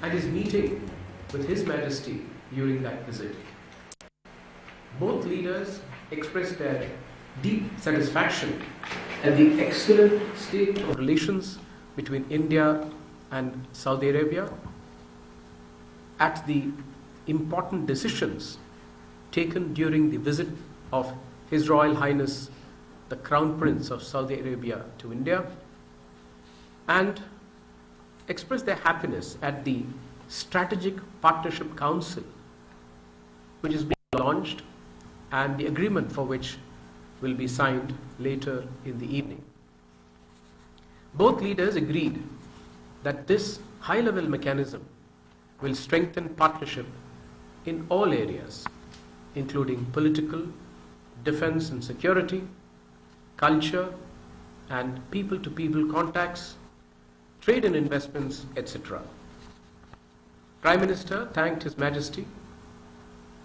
and his meeting with His Majesty during that visit. Both leaders expressed their deep satisfaction at the excellent state of relations between India and Saudi Arabia, at the important decisions taken during the visit of His Royal Highness the Crown Prince of Saudi Arabia to India, and expressed their happiness at the Strategic Partnership Council, which is being launched, and the agreement for which will be signed later in the evening. Both leaders agreed that this high-level mechanism will strengthen partnership in all areas, including political, defense and security, culture and people-to-people contacts, trade and investments, etc. Prime Minister thanked His Majesty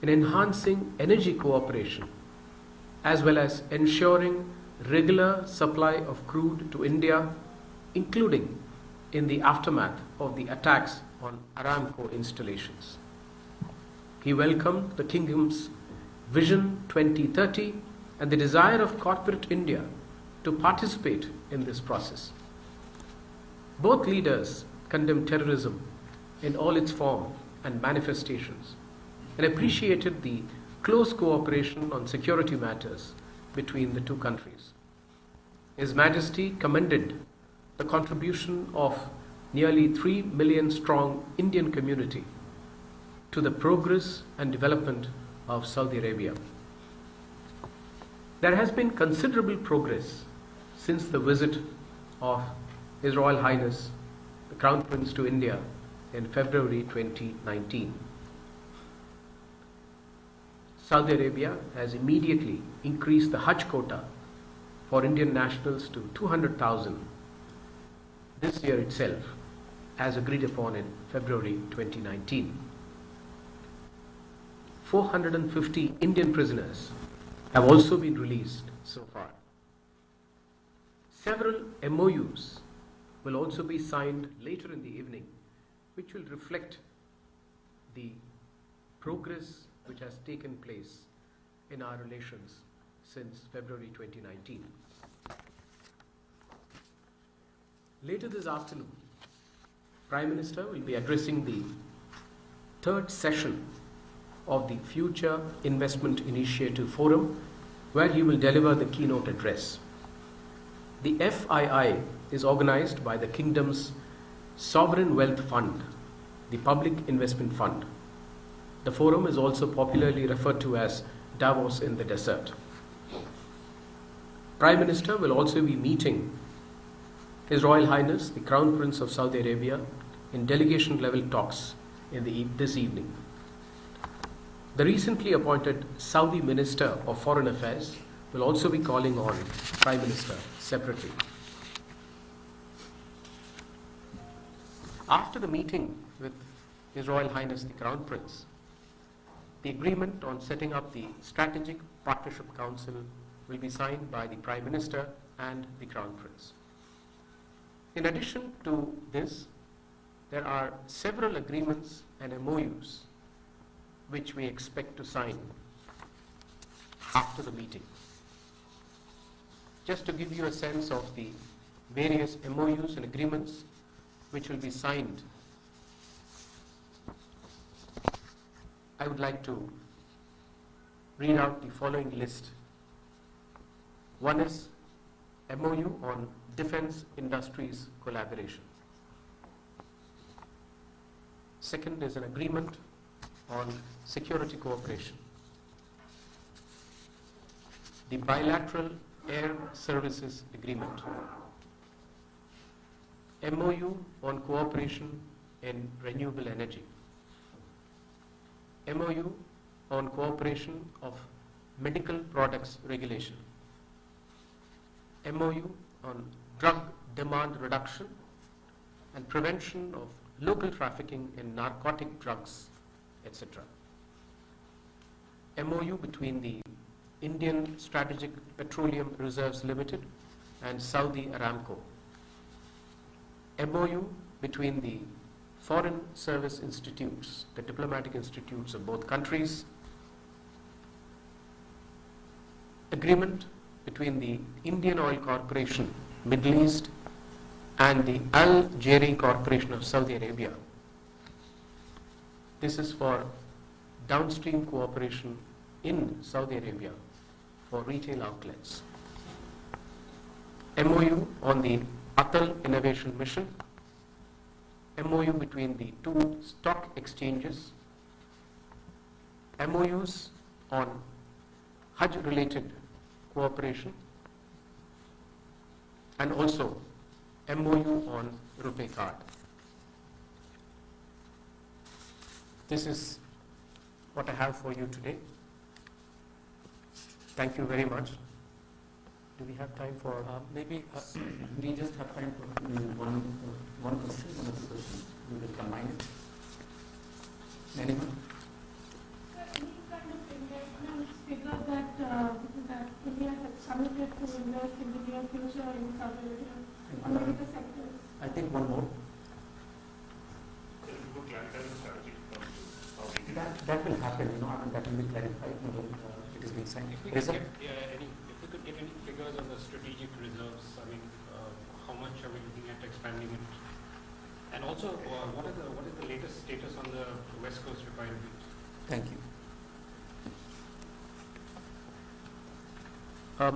in enhancing energy cooperation as well as ensuring regular supply of crude to India, including in the aftermath of the attacks on Aramco installations. He welcomed the Kingdom's Vision 2030 and the desire of corporate India to participate in this process. Both leaders condemned terrorism in all its forms and manifestations and appreciated the close cooperation on security matters between the two countries. His Majesty commended the contribution of nearly 3 million strong Indian community to the progress and development of Saudi Arabia. There has been considerable progress since the visit of His Royal Highness the Crown Prince to India in February 2019. Saudi Arabia has immediately increased the Hajj quota for Indian nationals to 200,000 this year itself, as agreed upon in February 2019. 450 Indian prisoners have also been released so far. Several MOUs will also be signed later in the evening, which will reflect the progress which has taken place in our relations since February 2019. Later this afternoon, Prime Minister will be addressing the third session of the Future Investment Initiative Forum, where he will deliver the keynote address. The FII is organized by the Kingdom's Sovereign Wealth Fund, the Public Investment Fund. The forum is also popularly referred to as Davos in the Desert. Prime Minister will also be meeting His Royal Highness the Crown Prince of Saudi Arabia in delegation level talks this evening. The recently appointed Saudi Minister of Foreign Affairs will also be calling on Prime Minister separately. After the meeting with His Royal Highness the Crown Prince, the agreement on setting up the Strategic Partnership Council will be signed by the Prime Minister and the Crown Prince. In addition to this, there are several agreements and MOUs which we expect to sign after the meeting. Just to give you a sense of the various MOUs and agreements which will be signed, I would like to read out the following list. One is MOU on defense industries collaboration. Second is an agreement on security cooperation. The bilateral air services agreement. MOU on cooperation in renewable energy. MOU on cooperation of medical products regulation. MOU on drug demand reduction and prevention of local trafficking in narcotic drugs, etc. MOU between the Indian Strategic Petroleum Reserves Limited and Saudi Aramco. MOU between the foreign service institutes, the diplomatic institutes of both countries, agreement between the Indian Oil Corporation, Middle East, and the Al Jairi Corporation of Saudi Arabia. This is for downstream cooperation in Saudi Arabia for retail outlets. MOU on the Atal Innovation Mission, MOU between the two stock exchanges, MOUs on Hajj-related cooperation, and also MOU on RuPay card. This is what I have for you today. Thank you very much. Do we have time for maybe we just have time for one question, one of the questions. We will combine it. Anyone? Any kind of investment figure that India has committed to invest in the near future in Saudi Arabia? What are the sectors? I think one more. That will happen, that will be clarified when it is being signed. If we could get any figures on the strategic reserves, how much are we looking at expanding it? And also, what is the latest status on the West Coast refinery? Thank you.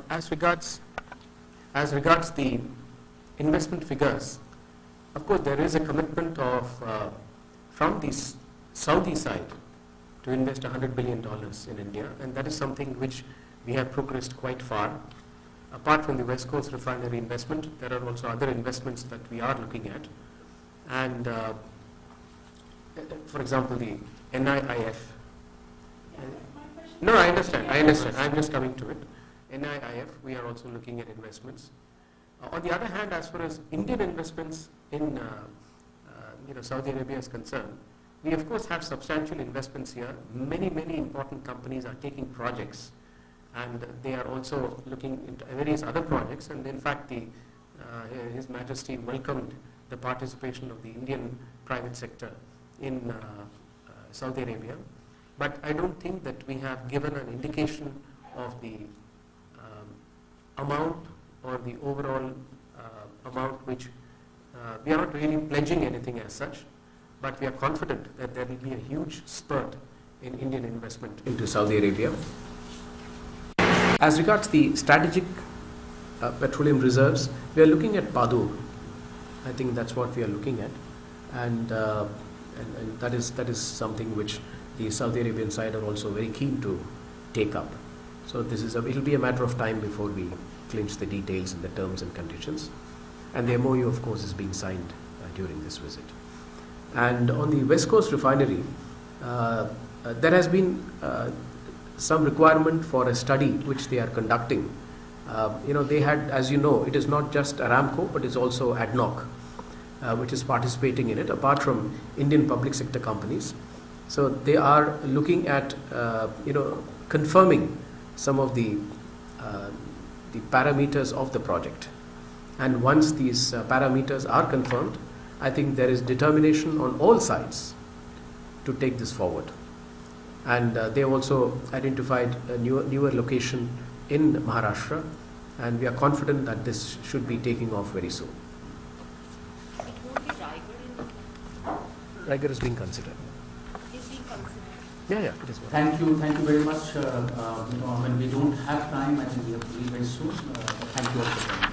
As regards the investment figures, of course there is a commitment of from the Saudi side to invest $100 billion in India, and that is something which we have progressed quite far. Apart from the West Coast refinery investment, there are also other investments that we are looking at, and for example the NIIF. No, I understand. I'm just coming to it. NIIF, we are also looking at investments. On the other hand, as far as Indian investments in Saudi Arabia is concerned, we of course have substantial investments here. Many important companies are taking projects, and they are also looking into various other projects. And in fact, His Majesty welcomed the participation of the Indian private sector in Saudi Arabia. But I don't think that we have given an indication of the amount or the overall amount which we are not really pledging anything as such, but we are confident that there will be a huge spurt in Indian investment into Saudi Arabia. As regards the strategic petroleum reserves, we are looking at Padur. I think that's what we are looking at, and that is something which the Saudi Arabian side are also very keen to take up. So it'll be a matter of time before we clinch the details and the terms and conditions. And the MOU, of course, is being signed during this visit. And on the West Coast refinery, there has been some requirement for a study which they are conducting. They had, as you know, it is not just Aramco, but it's also ADNOC, which is participating in it, apart from Indian public sector companies. So they are looking at, confirming some of the parameters of the project. And once these parameters are confirmed, I think there is determination on all sides to take this forward. And they have also identified a newer location in Maharashtra, and we are confident that this should be taking off very soon. It won't be Raigad Raigad is being considered. is being considered. Yeah, it is. Thank you very much. When we don't have time, I think we have to leave very soon. Thank you all for coming.